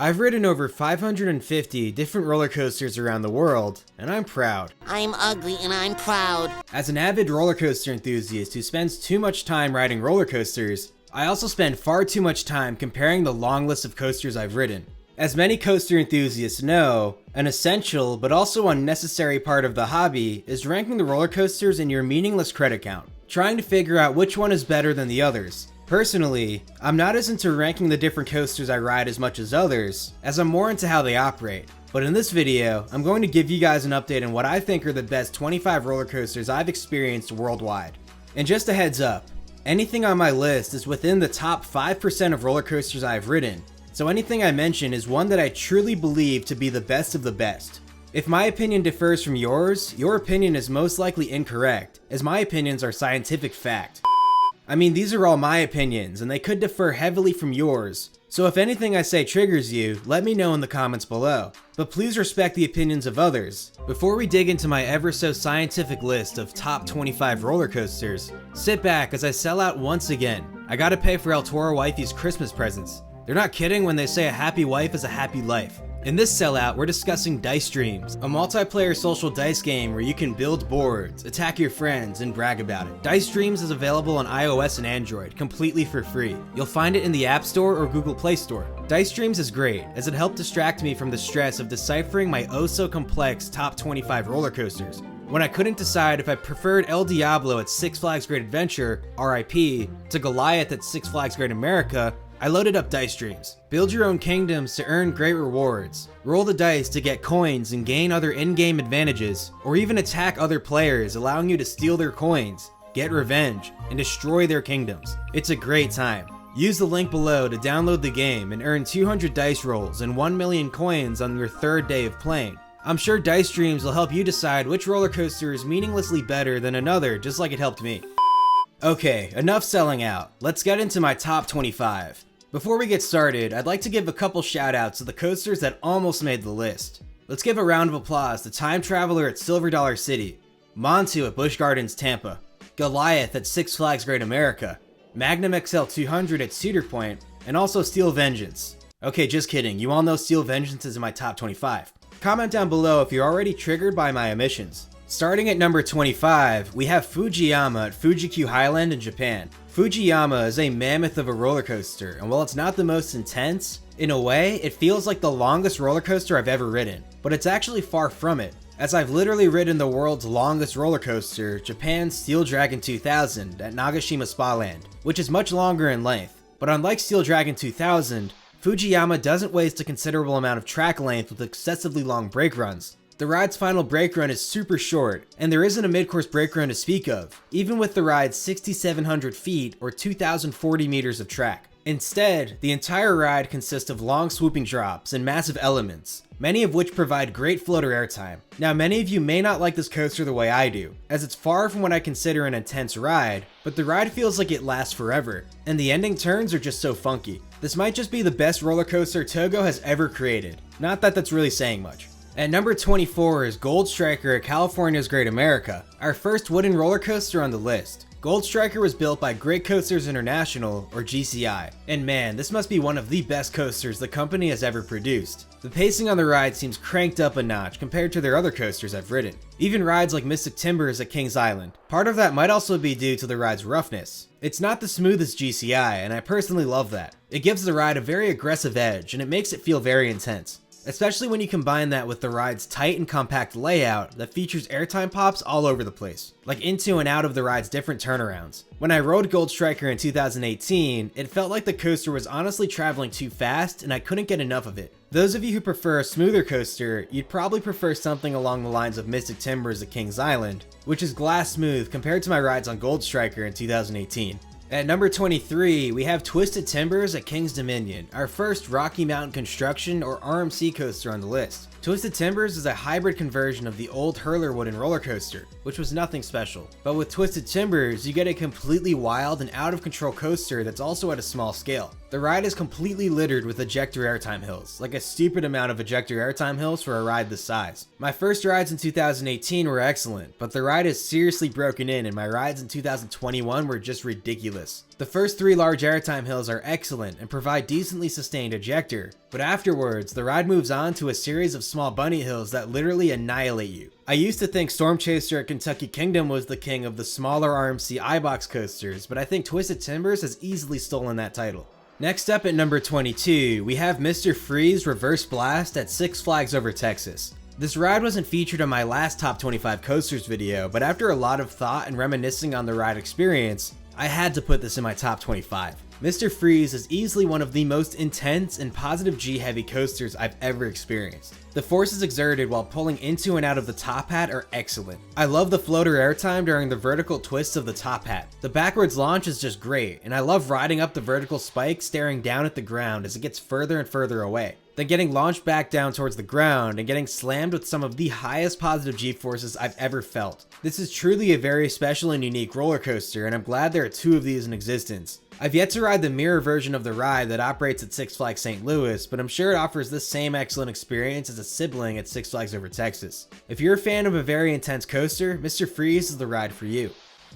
I've ridden over 550 different roller coasters around the world, and I'm proud. I'm ugly and I'm proud. As an avid roller coaster enthusiast who spends too much time riding roller coasters, I also spend far too much time comparing the long list of coasters I've ridden. As many coaster enthusiasts know, an essential but also unnecessary part of the hobby is ranking the roller coasters in your meaningless credit count, trying to figure out which one is better than the others. Personally, I'm not as into ranking the different coasters I ride as much as others, as I'm more into how they operate. But in this video, I'm going to give you guys an update on what I think are the best 25 roller coasters I've experienced worldwide. And just a heads up, anything on my list is within the top 5% of roller coasters I've ridden, so anything I mention is one that I truly believe to be the best of the best. If my opinion differs from yours, your opinion is most likely incorrect, as my opinions are scientific fact. I mean, these are all my opinions, and they could differ heavily from yours, so if anything I say triggers you, let me know in the comments below. But please respect the opinions of others. Before we dig into my ever so scientific list of top 25 roller coasters, sit back as I sell out once again. I gotta pay for ElToro wifey's Christmas presents. They're not kidding when they say a happy wife is a happy life. In this sellout, we're discussing Dice Dreams, a multiplayer social dice game where you can build boards, attack your friends, and brag about it. Dice Dreams is available on iOS and Android, completely for free. You'll find it in the App Store or Google Play Store. Dice Dreams is great, as it helped distract me from the stress of deciphering my oh-so-complex top 25 roller coasters. When I couldn't decide if I preferred El Diablo at Six Flags Great Adventure, RIP, to Goliath at Six Flags Great America, I loaded up Dice Dreams. Build your own kingdoms to earn great rewards, roll the dice to get coins and gain other in-game advantages, or even attack other players, allowing you to steal their coins, get revenge, and destroy their kingdoms. It's a great time. Use the link below to download the game and earn 200 dice rolls and 1 million coins on your third day of playing. I'm sure Dice Dreams will help you decide which roller coaster is meaninglessly better than another, just like it helped me. Okay, enough selling out. Let's get into my top 25. Before we get started, I'd like to give a couple shoutouts to the coasters that almost made the list. Let's give a round of applause to Time Traveler at Silver Dollar City, Montu at Busch Gardens Tampa, Goliath at Six Flags Great America, Magnum XL 200 at Cedar Point, and also Steel Vengeance. Okay, just kidding, you all know Steel Vengeance is in my top 25. Comment down below if you're already triggered by my omissions. Starting at number 25, we have Fujiyama at Fuji-Q Highland in Japan. Fujiyama is a mammoth of a roller coaster, and while it's not the most intense, in a way, it feels like the longest roller coaster I've ever ridden. But it's actually far from it, as I've literally ridden the world's longest roller coaster, Japan's Steel Dragon 2000 at Nagashima Spa Land, which is much longer in length. But unlike Steel Dragon 2000, Fujiyama doesn't waste a considerable amount of track length with excessively long brake runs. The ride's final brake run is super short, and there isn't a mid-course brake run to speak of, even with the ride's 6,700 feet or 2,040 meters of track. Instead, the entire ride consists of long swooping drops and massive elements, many of which provide great floater airtime. Now, many of you may not like this coaster the way I do, as it's far from what I consider an intense ride, but the ride feels like it lasts forever, and the ending turns are just so funky. This might just be the best roller coaster Togo has ever created. Not that that's really saying much. At number 24 is Gold Striker at California's Great America, our first wooden roller coaster on the list. Gold Striker was built by Great Coasters International, or GCI, and man, this must be one of the best coasters the company has ever produced. The pacing on the ride seems cranked up a notch compared to their other coasters I've ridden. Even rides like Mystic Timbers at Kings Island. Part of that might also be due to the ride's roughness. It's not the smoothest GCI, and I personally love that. It gives the ride a very aggressive edge, and it makes it feel very intense. Especially when you combine that with the ride's tight and compact layout that features airtime pops all over the place, like into and out of the ride's different turnarounds. When I rode Gold Striker in 2018, it felt like the coaster was honestly traveling too fast and I couldn't get enough of it. Those of you who prefer a smoother coaster, you'd probably prefer something along the lines of Mystic Timbers at Kings Island, which is glass smooth compared to my rides on Gold Striker in 2018. At number 23, we have Twisted Timbers at King's Dominion, our first Rocky Mountain Construction or RMC coaster on the list. Twisted Timbers is a hybrid conversion of the old Hurler wooden roller coaster, which was nothing special. But with Twisted Timbers, you get a completely wild and out of control coaster that's also at a small scale. The ride is completely littered with ejector airtime hills, like a stupid amount of ejector airtime hills for a ride this size. My first rides in 2018 were excellent, but the ride is seriously broken in and my rides in 2021 were just ridiculous. The first 3 large airtime hills are excellent and provide decently sustained ejector, But afterwards, the ride moves on to a series of small bunny hills that literally annihilate you. I used to think Storm Chaser at Kentucky Kingdom was the king of the smaller RMC iBox coasters, but I think Twisted Timbers has easily stolen that title. Next up at number 22, we have Mr. Freeze Reverse Blast at Six Flags Over Texas. This ride wasn't featured on my last top 25 coasters video, but after a lot of thought and reminiscing on the ride experience, I had to put this in my top 25. Mr. Freeze is easily one of the most intense and positive G-heavy coasters I've ever experienced. The forces exerted while pulling into and out of the top hat are excellent. I love the floater airtime during the vertical twists of the top hat. The backwards launch is just great, and I love riding up the vertical spike staring down at the ground as it gets further and further away. Then getting launched back down towards the ground and getting slammed with some of the highest positive G-forces I've ever felt. This is truly a very special and unique roller coaster, and I'm glad there are two of these in existence. I've yet to ride the mirror version of the ride that operates at Six Flags St. Louis, but I'm sure it offers the same excellent experience as a sibling at Six Flags Over Texas. If you're a fan of a very intense coaster, Mr. Freeze is the ride for you.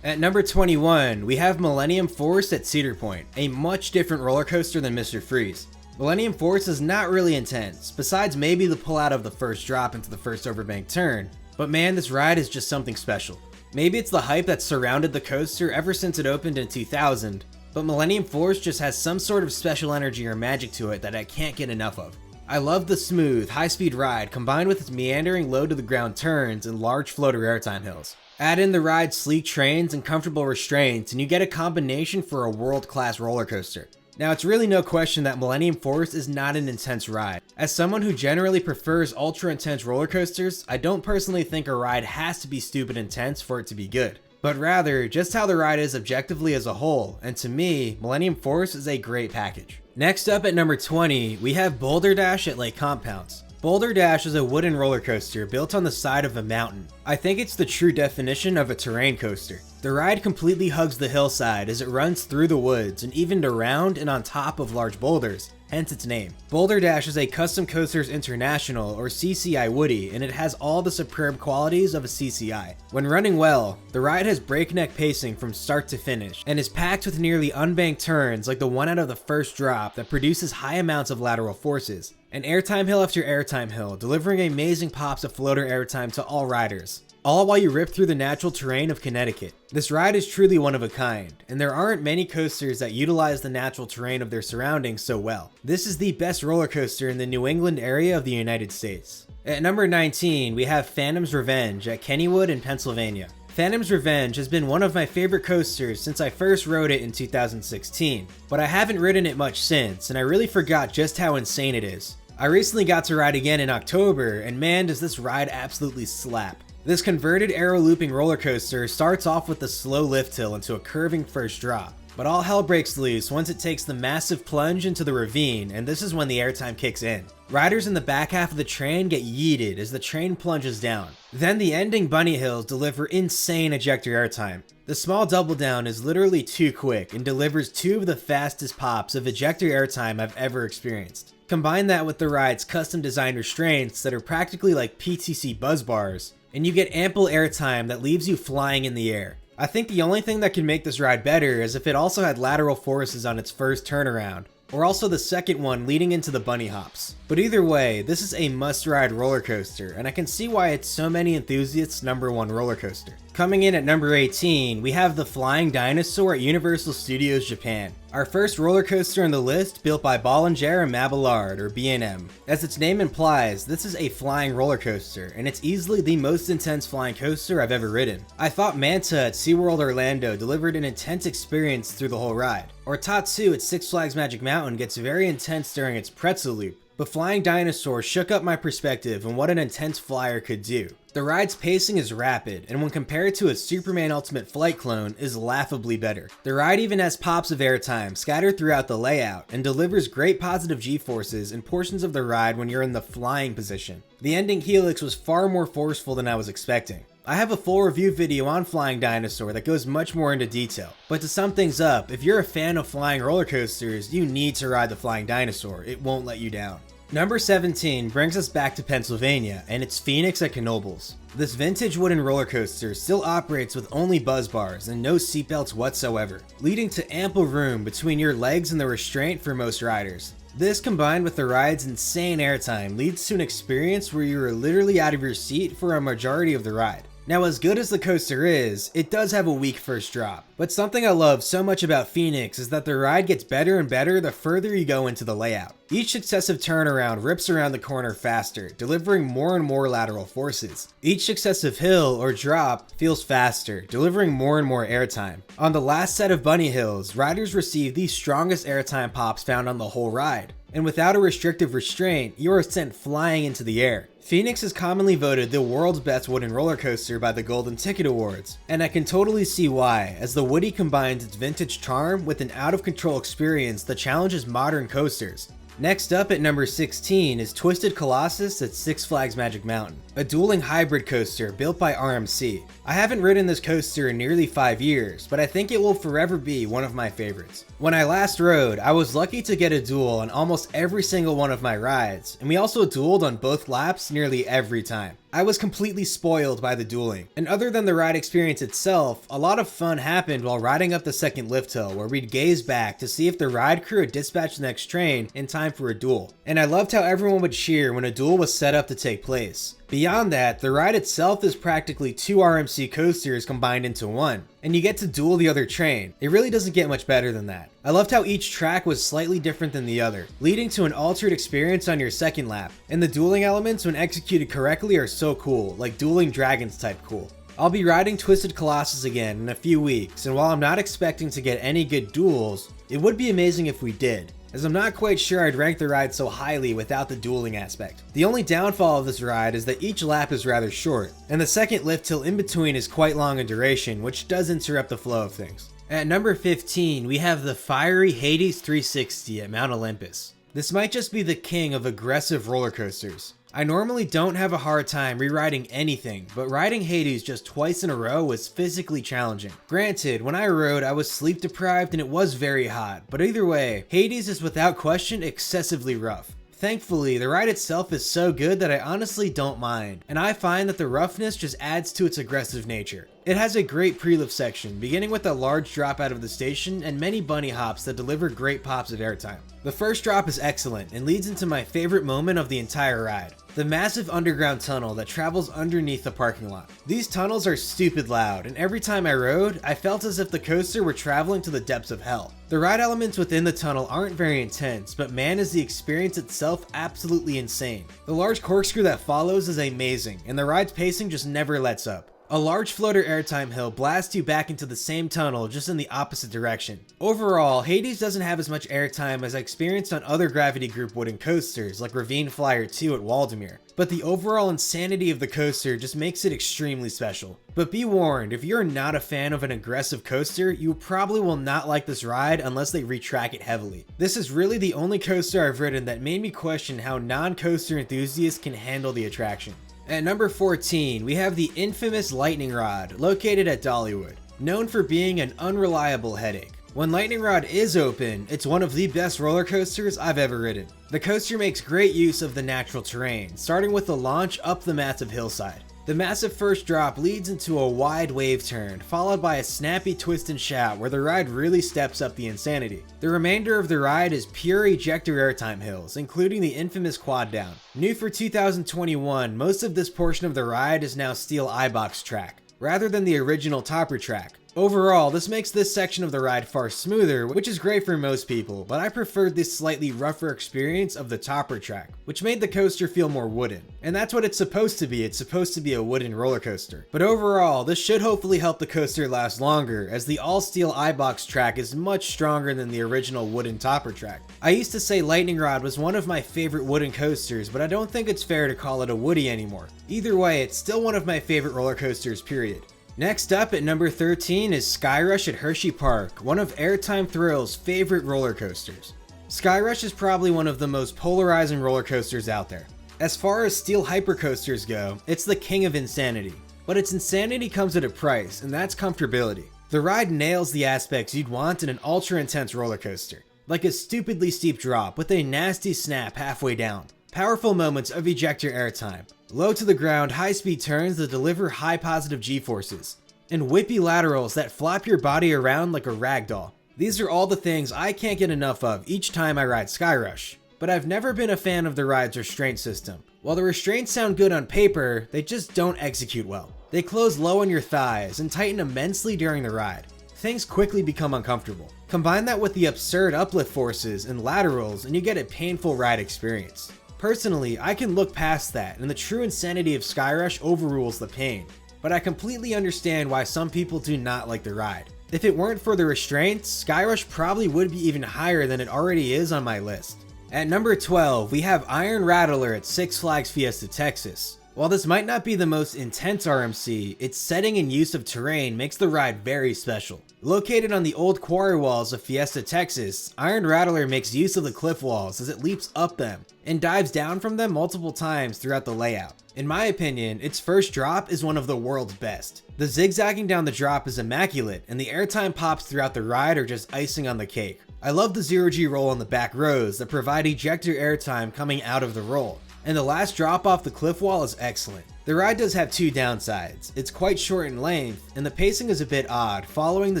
At number 21, we have Millennium Force at Cedar Point, a much different roller coaster than Mr. Freeze. Millennium Force is not really intense, besides maybe the pull out of the first drop into the first overbank turn, but man, this ride is just something special. Maybe it's the hype that surrounded the coaster ever since it opened in 2000, but Millennium Force just has some sort of special energy or magic to it that I can't get enough of. I love the smooth, high-speed ride combined with its meandering low-to-the-ground turns and large floater airtime hills. Add in the ride's sleek trains and comfortable restraints and you get a combination for a world-class roller coaster. Now, it's really no question that Millennium Force is not an intense ride. As someone who generally prefers ultra-intense roller coasters, I don't personally think a ride has to be stupid intense for it to be good, but rather just how the ride is objectively as a whole, and to me, Millennium Force is a great package. Next up at number 20, we have Boulder Dash at Lake Compounce. Boulder Dash is a wooden roller coaster built on the side of a mountain. I think it's the true definition of a terrain coaster. The ride completely hugs the hillside as it runs through the woods and even around and on top of large boulders, hence its name. Boulder Dash is a Custom Coasters International or CCI Woody, and it has all the superb qualities of a CCI. When running well, the ride has breakneck pacing from start to finish and is packed with nearly unbanked turns like the one out of the first drop that produces high amounts of lateral forces, and airtime hill after airtime hill, delivering amazing pops of floater airtime to all riders, all while you rip through the natural terrain of Connecticut. This ride is truly one of a kind, and there aren't many coasters that utilize the natural terrain of their surroundings so well. This is the best roller coaster in the New England area of the United States. At number 19, we have Phantom's Revenge at Kennywood in Pennsylvania. Phantom's Revenge has been one of my favorite coasters since I first rode it in 2016, but I haven't ridden it much since, and I really forgot just how insane it is. I recently got to ride again in October, and man does this ride absolutely slap. This converted aero looping roller coaster starts off with a slow lift hill into a curving first drop, but all hell breaks loose once it takes the massive plunge into the ravine, and this is when the airtime kicks in. Riders in the back half of the train get yeeted as the train plunges down. Then the ending bunny hills deliver insane ejector airtime. The small double down is literally too quick and delivers two of the fastest pops of ejector airtime I've ever experienced. Combine that with the ride's custom designed restraints that are practically like PTC buzz bars, and you get ample airtime that leaves you flying in the air. I think the only thing that can make this ride better is if it also had lateral forces on its first turnaround, or also the second one leading into the bunny hops. But either way, this is a must-ride roller coaster, and I can see why it's so many enthusiasts' #1 roller coaster. Coming in at number 18, we have the Flying Dinosaur at Universal Studios Japan. Our first roller coaster on the list, built by Bollinger and Mabillard, or B&M. As its name implies, this is a flying roller coaster, and it's easily the most intense flying coaster I've ever ridden. I thought Manta at SeaWorld Orlando delivered an intense experience through the whole ride, or Tatsu at Six Flags Magic Mountain gets very intense during its pretzel loop. But Flying Dinosaur shook up my perspective on what an intense flyer could do. The ride's pacing is rapid, and when compared to a Superman Ultimate Flight clone, is laughably better. The ride even has pops of airtime scattered throughout the layout, and delivers great positive G-forces in portions of the ride when you're in the flying position. The ending helix was far more forceful than I was expecting. I have a full review video on Flying Dinosaur that goes much more into detail, but to sum things up, if you're a fan of flying roller coasters, you need to ride the Flying Dinosaur. It won't let you down. Number 17 brings us back to Pennsylvania, and it's Phoenix at Knoebels. This vintage wooden roller coaster still operates with only buzz bars and no seatbelts whatsoever, leading to ample room between your legs and the restraint for most riders. This, combined with the ride's insane airtime, leads to an experience where you are literally out of your seat for a majority of the ride. Now, as good as the coaster is, it does have a weak first drop, but something I love so much about Phoenix is that the ride gets better and better the further you go into the layout. Each successive turnaround rips around the corner faster, delivering more and more lateral forces. Each successive hill or drop feels faster, delivering more and more airtime. On the last set of bunny hills, riders receive the strongest airtime pops found on the whole ride, and without a restrictive restraint, you are sent flying into the air. Phoenix is commonly voted the world's best wooden roller coaster by the Golden Ticket Awards, and I can totally see why, as the Woody combines its vintage charm with an out-of-control experience that challenges modern coasters. Next up at number 16 is Twisted Colossus at Six Flags Magic Mountain, a dueling hybrid coaster built by RMC. I haven't ridden this coaster in nearly 5 years, but I think it will forever be one of my favorites. When I last rode, I was lucky to get a duel on almost every single one of my rides, and we also dueled on both laps nearly every time. I was completely spoiled by the dueling, and other than the ride experience itself, a lot of fun happened while riding up the second lift hill where we'd gaze back to see if the ride crew had dispatched the next train in time for a duel. And I loved how everyone would cheer when a duel was set up to take place. Beyond that, the ride itself is practically 2 RMC coasters combined into one, and you get to duel the other train. It really doesn't get much better than that. I loved how each track was slightly different than the other, leading to an altered experience on your second lap, and the dueling elements when executed correctly are so cool, like dueling dragons type cool. I'll be riding Twisted Colossus again in a few weeks, and while I'm not expecting to get any good duels, it would be amazing if we did, as I'm not quite sure I'd rank the ride so highly without the dueling aspect. The only downfall of this ride is that each lap is rather short, and the second lift hill in between is quite long in duration, which does interrupt the flow of things. At number 15, we have the fiery Hades 360 at Mount Olympus. This might just be the king of aggressive roller coasters. I normally don't have a hard time rewriting anything, but riding Hades just twice in a row was physically challenging. Granted, when I rode, I was sleep deprived and it was very hot, but either way, Hades is without question excessively rough. Thankfully, the ride itself is so good that I honestly don't mind, and I find that the roughness just adds to its aggressive nature. It has a great pre-lift section, beginning with a large drop out of the station and many bunny hops that deliver great pops of airtime. The first drop is excellent and leads into my favorite moment of the entire ride, the massive underground tunnel that travels underneath the parking lot. These tunnels are stupid loud, and every time I rode, I felt as if the coaster were traveling to the depths of hell. The ride elements within the tunnel aren't very intense, but man is the experience itself absolutely insane. The large corkscrew that follows is amazing, and the ride's pacing just never lets up. A large floater airtime hill blasts you back into the same tunnel, just in the opposite direction. Overall, Hades doesn't have as much airtime as I experienced on other Gravity Group wooden coasters like Ravine Flyer 2 at Waldameer, but the overall insanity of the coaster just makes it extremely special. But be warned, if you're not a fan of an aggressive coaster, you probably will not like this ride unless they retrack it heavily. This is really the only coaster I've ridden that made me question how non-coaster enthusiasts can handle the attraction. At number 14, we have the infamous Lightning Rod, located at Dollywood, known for being an unreliable headache. When Lightning Rod is open, it's one of the best roller coasters I've ever ridden. The coaster makes great use of the natural terrain, starting with the launch up the massive hillside. The massive first drop leads into a wide wave turn, followed by a snappy twist and shout where the ride really steps up the insanity. The remainder of the ride is pure ejector airtime hills, including the infamous quad down. New for 2021, most of this portion of the ride is now steel iBox track, rather than the original topper track. Overall, this makes this section of the ride far smoother, which is great for most people, but I preferred this slightly rougher experience of the topper track, which made the coaster feel more wooden. And that's what it's supposed to be a wooden roller coaster. But overall, this should hopefully help the coaster last longer, as the all-steel iBox track is much stronger than the original wooden topper track. I used to say Lightning Rod was one of my favorite wooden coasters, but I don't think it's fair to call it a Woody anymore. Either way, it's still one of my favorite roller coasters, period. Next up at number 13 is Skyrush at Hershey Park, one of Airtime Thrill's favorite roller coasters. Skyrush is probably one of the most polarizing roller coasters out there. As far as steel hypercoasters go, it's the king of insanity. But its insanity comes at a price, and that's comfortability. The ride nails the aspects you'd want in an ultra-intense roller coaster, like a stupidly steep drop with a nasty snap halfway down, powerful moments of ejector airtime, low to the ground high-speed turns that deliver high positive G-forces, and whippy laterals that flop your body around like a rag doll. These are all the things I can't get enough of each time I ride Skyrush. but I've never been a fan of the ride's restraint system. While the restraints sound good on paper, they just don't execute well. They close low on your thighs and tighten immensely during the ride. Things quickly become uncomfortable. Combine that with the absurd uplift forces and laterals and you get a painful ride experience. Personally, I can look past that and the true insanity of Skyrush overrules the pain, but I completely understand why some people do not like the ride. If it weren't for the restraints, Skyrush probably would be even higher than it already is on my list. At number 12, we have Iron Rattler at Six Flags Fiesta, Texas. While this might not be the most intense RMC, its setting and use of terrain makes the ride very special. Located on the old quarry walls of Fiesta, Texas, Iron Rattler makes use of the cliff walls as it leaps up them and dives down from them multiple times throughout the layout. In my opinion, its first drop is one of the world's best. The zigzagging down the drop is immaculate, and the airtime pops throughout the ride are just icing on the cake. I love the 0G roll on the back rows that provide ejector airtime coming out of the roll, and the last drop off the cliff wall is excellent. The ride does have two downsides. It's quite short in length, and the pacing is a bit odd, following the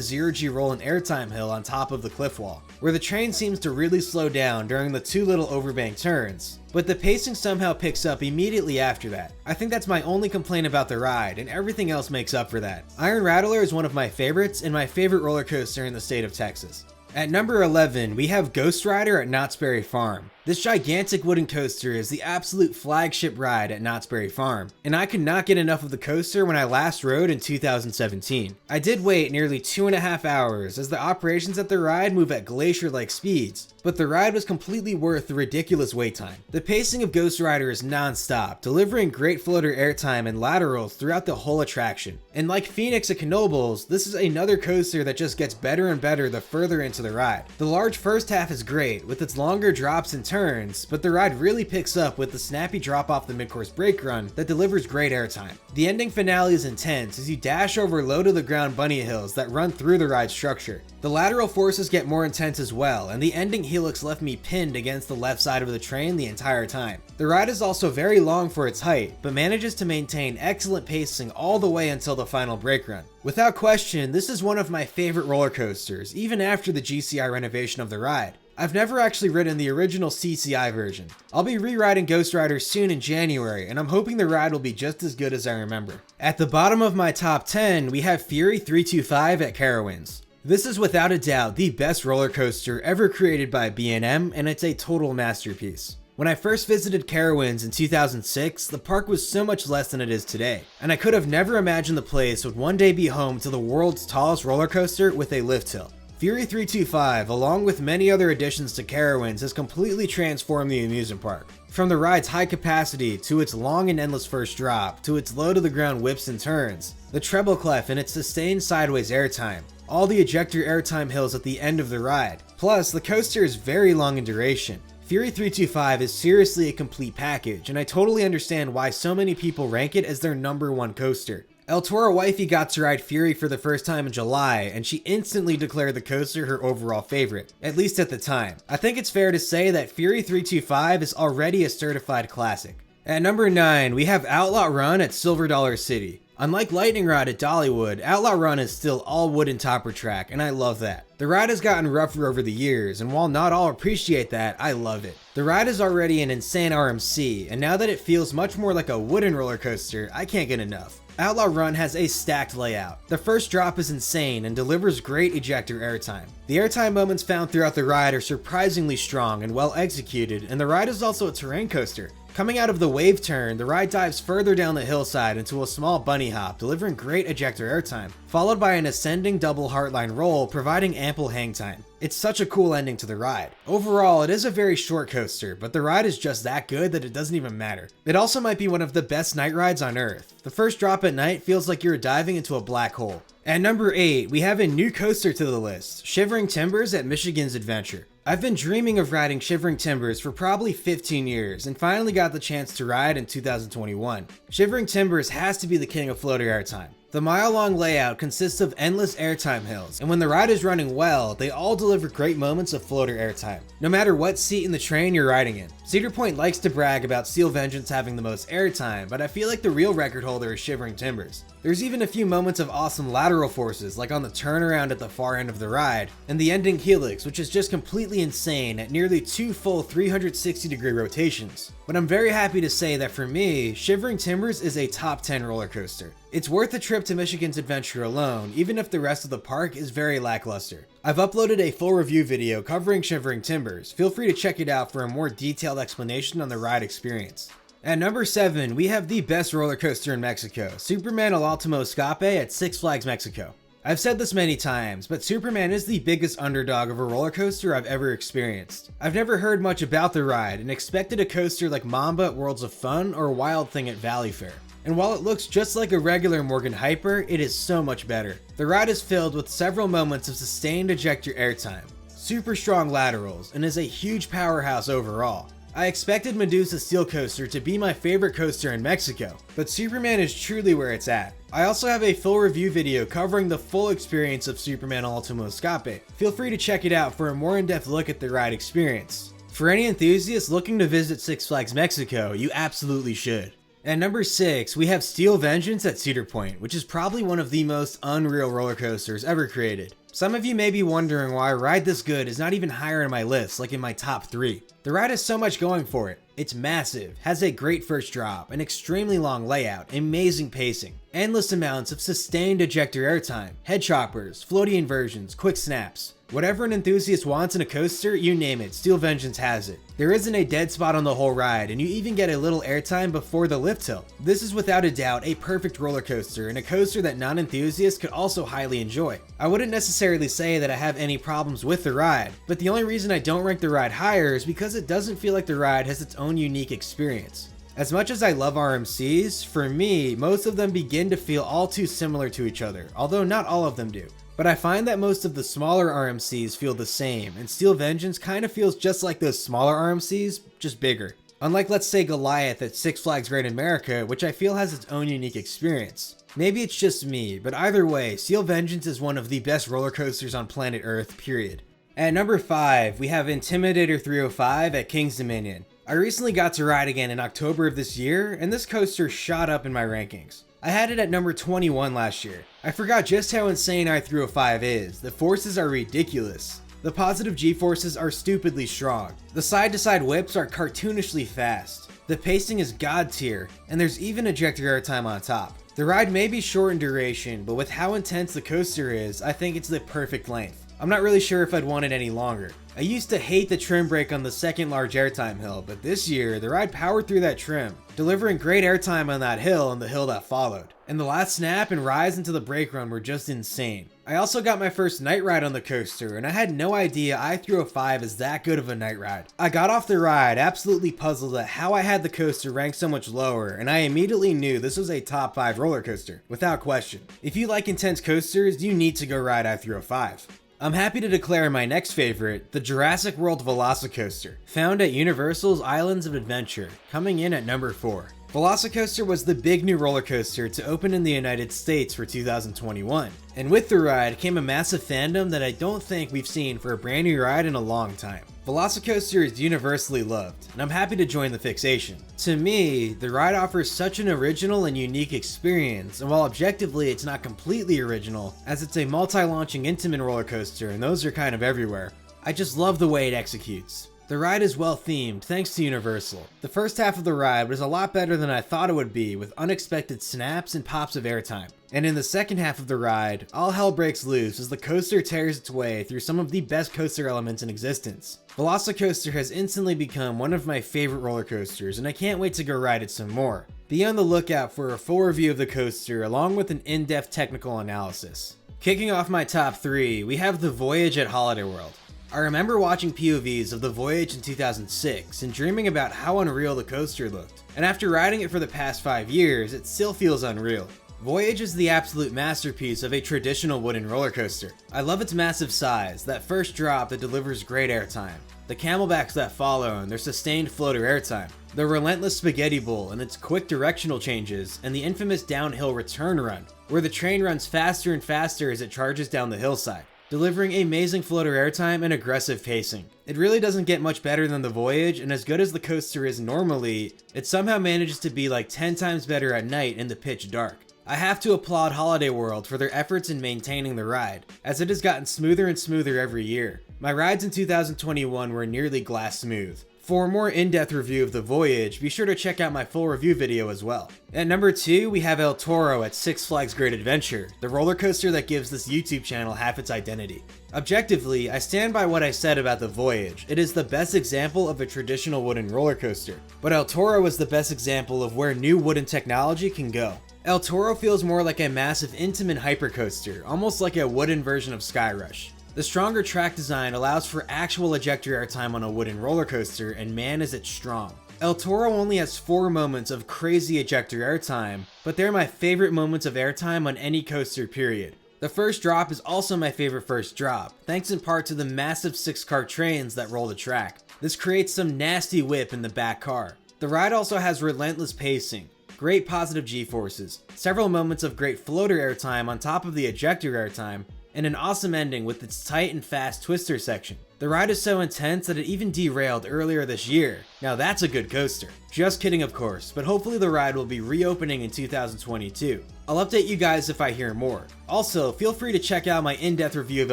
0G roll and airtime hill on top of the cliff wall, where the train seems to really slow down during the two little overbank turns, but the pacing somehow picks up immediately after that. I think that's my only complaint about the ride, and everything else makes up for that. Iron Rattler is one of my favorites and my favorite roller coaster in the state of Texas. At number 11, we have Ghost Rider at Knott's Berry Farm. This gigantic wooden coaster is the absolute flagship ride at Knott's Berry Farm, and I could not get enough of the coaster when I last rode in 2017. I did wait nearly 2.5 hours as the operations at the ride move at glacier-like speeds, but the ride was completely worth the ridiculous wait time. The pacing of Ghost Rider is non-stop, delivering great floater airtime and laterals throughout the whole attraction. And like Phoenix at Knoebels, this is another coaster that just gets better and better the further into the ride. The large first half is great with its longer drops and turns, but the ride really picks up with the snappy drop off the mid-course brake run that delivers great airtime. The ending finale is intense as you dash over low to the ground bunny hills that run through the ride structure. The lateral forces get more intense as well, and the ending helix left me pinned against the left side of the train the entire time. The ride is also very long for its height, but manages to maintain excellent pacing all the way until the final brake run. Without question, this is one of my favorite roller coasters, even after the GCI renovation of the ride. I've never actually ridden the original CCI version. I'll be re-riding Ghost Rider soon in January, and I'm hoping the ride will be just as good as I remember. At the bottom of my top 10, we have Fury 325 at Carowinds. This is without a doubt the best roller coaster ever created by B&M, and it's a total masterpiece. When I first visited Carowinds in 2006, the park was so much less than it is today, and I could have never imagined the place would one day be home to the world's tallest roller coaster with a lift hill. Fury 325, along with many other additions to Carowinds, has completely transformed the amusement park. From the ride's high capacity, to its long and endless first drop, to its low to the ground whips and turns, the treble clef and its sustained sideways airtime, all the ejector airtime hills at the end of the ride. Plus, the coaster is very long in duration. Fury 325 is seriously a complete package, and I totally understand why so many people rank it as their #1 coaster. ElToro wifey got to ride Fury for the first time in July, and she instantly declared the coaster her overall favorite, at least at the time. I think it's fair to say that Fury 325 is already a certified classic. At number 9, we have Outlaw Run at Silver Dollar City. Unlike Lightning Rod at Dollywood, Outlaw Run is still all wooden topper track, and I love that. The ride has gotten rougher over the years, and while not all appreciate that, I love it. The ride is already an insane RMC, and now that it feels much more like a wooden roller coaster, I can't get enough. Outlaw Run has a stacked layout. The first drop is insane and delivers great ejector airtime. The airtime moments found throughout the ride are surprisingly strong and well executed, and the ride is also a terrain coaster. Coming out of the wave turn, the ride dives further down the hillside into a small bunny hop, delivering great ejector airtime, followed by an ascending double heartline roll, providing ample hang time. It's such a cool ending to the ride. Overall, it is a very short coaster, but the ride is just that good that it doesn't even matter. It also might be one of the best night rides on Earth. The first drop at night feels like you're diving into a black hole. At number 8, we have a new coaster to the list, Shivering Timbers at Michigan's Adventure. I've been dreaming of riding Shivering Timbers for probably 15 years and finally got the chance to ride in 2021. Shivering Timbers has to be the king of floater airtime. The mile-long layout consists of endless airtime hills, and when the ride is running well, they all deliver great moments of floater airtime, no matter what seat in the train you're riding in. Cedar Point likes to brag about Steel Vengeance having the most airtime, but I feel like the real record holder is Shivering Timbers. There's even a few moments of awesome lateral forces, like on the turnaround at the far end of the ride, and the ending helix, which is just completely insane at nearly 2 full 360-degree rotations. But I'm very happy to say that for me, Shivering Timbers is a top 10 roller coaster. It's worth a trip to Michigan's Adventure alone, even if the rest of the park is very lackluster. I've uploaded a full review video covering Shivering Timbers. Feel free to check it out for a more detailed explanation on the ride experience. At number 7, we have the best roller coaster in Mexico, Superman El Último Escape at Six Flags Mexico. I've said this many times, but Superman is the biggest underdog of a roller coaster I've ever experienced. I've never heard much about the ride and expected a coaster like Mamba at Worlds of Fun or Wild Thing at Valley Fair. And while it looks just like a regular Morgan Hyper, it is so much better. The ride is filled with several moments of sustained ejector airtime, super strong laterals, and is a huge powerhouse overall. I expected Medusa Steel Coaster to be my favorite coaster in Mexico, but Superman is truly where it's at. I also have a full review video covering the full experience of Superman El Último Escape. Feel free to check it out for a more in-depth look at the ride experience. For any enthusiasts looking to visit Six Flags Mexico, you absolutely should. At number 6, we have Steel Vengeance at Cedar Point, which is probably one of the most unreal roller coasters ever created. Some of you may be wondering why a ride this good is not even higher in my list, like in my top 3. The ride has so much going for it. It's massive, has a great first drop, an extremely long layout, amazing pacing, endless amounts of sustained ejector airtime, head choppers, floaty inversions, quick snaps. Whatever an enthusiast wants in a coaster, you name it, Steel Vengeance has it. There isn't a dead spot on the whole ride, and you even get a little airtime before the lift hill. This is without a doubt a perfect roller coaster, and a coaster that non-enthusiasts could also highly enjoy. I wouldn't necessarily say that I have any problems with the ride, but the only reason I don't rank the ride higher is because it doesn't feel like the ride has its own unique experience. As much as I love RMCs, for me, most of them begin to feel all too similar to each other, although not all of them do. But I find that most of the smaller RMCs feel the same, and Steel Vengeance kind of feels just like those smaller RMCs, just bigger. Unlike, let's say, Goliath at Six Flags Great America, which I feel has its own unique experience. Maybe it's just me, but either way, Steel Vengeance is one of the best roller coasters on planet Earth, period. At number 5, we have Intimidator 305 at King's Dominion. I recently got to ride again in October of this year, and this coaster shot up in my rankings. I had it at number 21 last year. I forgot just how insane I-305 is. The forces are ridiculous. The positive G-forces are stupidly strong. The side-to-side whips are cartoonishly fast. The pacing is god tier, and there's even ejector airtime on top. The ride may be short in duration, but with how intense the coaster is, I think it's the perfect length. I'm not really sure if I'd want it any longer. I used to hate the trim break on the second large airtime hill, but this year, the ride powered through that trim, delivering great airtime on that hill and the hill that followed. And the last snap and rise into the brake run were just insane. I also got my first night ride on the coaster, and I had no idea I-305 is that good of a night ride. I got off the ride absolutely puzzled at how I had the coaster ranked so much lower, and I immediately knew this was a top 5 roller coaster, without question. If you like intense coasters, you need to go ride I-305. I'm happy to declare my next favorite, the Jurassic World Velocicoaster, found at Universal's Islands of Adventure, coming in at number 4. Velocicoaster was the big new roller coaster to open in the United States for 2021, and with the ride came a massive fandom that I don't think we've seen for a brand new ride in a long time. Velocicoaster is universally loved, and I'm happy to join the fixation. To me, the ride offers such an original and unique experience, and while objectively it's not completely original, as it's a multi-launching Intamin roller coaster and those are kind of everywhere, I just love the way it executes. The ride is well themed thanks to Universal. The first half of the ride was a lot better than I thought it would be, with unexpected snaps and pops of airtime. And in the second half of the ride, all hell breaks loose as the coaster tears its way through some of the best coaster elements in existence. Velocicoaster has instantly become one of my favorite roller coasters, and I can't wait to go ride it some more. Be on the lookout for a full review of the coaster along with an in-depth technical analysis. Kicking off my top 3, we have the Voyage at Holiday World. I remember watching POVs of the Voyage in 2006 and dreaming about how unreal the coaster looked, and after riding it for the past 5 years, it still feels unreal. Voyage is the absolute masterpiece of a traditional wooden roller coaster. I love its massive size, that first drop that delivers great airtime, the camelbacks that follow and their sustained floater airtime. the relentless spaghetti bowl and its quick directional changes, and the infamous downhill return run, where the train runs faster and faster as it charges down the hillside, delivering amazing floater airtime and aggressive pacing. It really doesn't get much better than the Voyage, and as good as the coaster is normally, it somehow manages to be like 10 times better at night in the pitch dark. I have to applaud Holiday World for their efforts in maintaining the ride, as it has gotten smoother and smoother every year. My rides in 2021 were nearly glass smooth. For a more in-depth review of the Voyage, be sure to check out my full review video as well. At number 2, we have El Toro at Six Flags Great Adventure, the roller coaster that gives this YouTube channel half its identity. Objectively, I stand by what I said about the Voyage. It is the best example of a traditional wooden roller coaster, but El Toro is the best example of where new wooden technology can go. El Toro feels more like a massive intimate hypercoaster, almost like a wooden version of Skyrush. The stronger track design allows for actual ejector airtime on a wooden roller coaster, and man is it strong. El Toro only has 4 moments of crazy ejector airtime, but they're my favorite moments of airtime on any coaster period. The first drop is also my favorite first drop, thanks in part to the massive 6-car trains that roll the track. This creates some nasty whip in the back car. The ride also has relentless pacing, great positive G-forces, several moments of great floater airtime on top of the ejector airtime, and an awesome ending with its tight and fast twister section. The ride is so intense that it even derailed earlier this year. Now that's a good coaster. Just kidding of course, but hopefully the ride will be reopening in 2022. I'll update you guys if I hear more. Also, feel free to check out my in-depth review of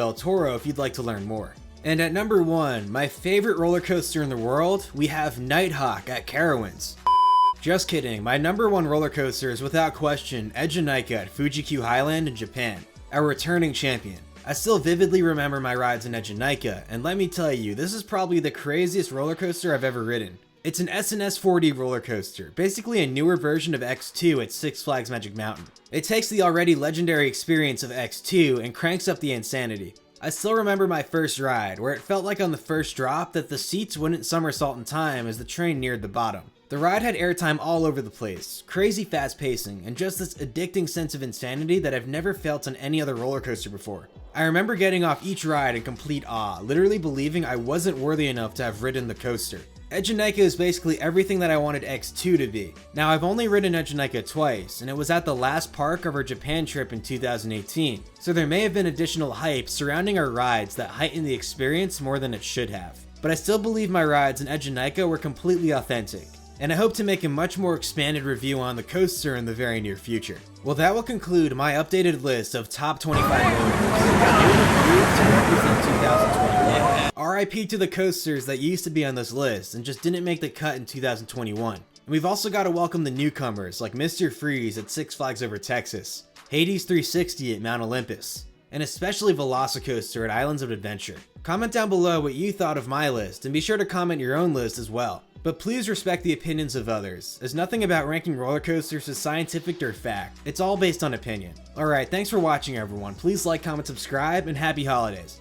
El Toro if you'd like to learn more. And at number 1, my favorite roller coaster in the world, we have Nighthawk at Carowinds. Just kidding, my number 1 roller coaster is without question Ejinika at Fuji-Q Highland in Japan, our returning champion. I still vividly remember my rides in Ejinika, and let me tell you, this is probably the craziest roller coaster I've ever ridden. It's an SNS 4D roller coaster, basically a newer version of X2 at Six Flags Magic Mountain. It takes the already legendary experience of X2 and cranks up the insanity. I still remember my first ride, where it felt like on the first drop that the seats wouldn't somersault in time as the train neared the bottom. The ride had airtime all over the place, crazy fast pacing, and just this addicting sense of insanity that I've never felt on any other roller coaster before. I remember getting off each ride in complete awe, literally believing I wasn't worthy enough to have ridden the coaster. Ejinika is basically everything that I wanted X2 to be. Now I've only ridden Ejinika twice, and it was at the last park of our Japan trip in 2018, so there may have been additional hype surrounding our rides that heightened the experience more than it should have. But I still believe my rides in Ejinika were completely authentic, and I hope to make a much more expanded review on the coaster in the very near future. Well, that will conclude my updated list of top 25 roller coasters to represent 2021. RIP to the coasters that used to be on this list and just didn't make the cut in 2021. And we've also got to welcome the newcomers like Mr. Freeze at Six Flags Over Texas, Hades 360 at Mount Olympus, and especially Velocicoaster at Islands of Adventure. Comment down below what you thought of my list, and be sure to comment your own list as well. But please respect the opinions of others, as nothing about ranking roller coasters is scientific or fact. It's all based on opinion. Alright, thanks for watching everyone. Please like, comment, subscribe, and happy holidays.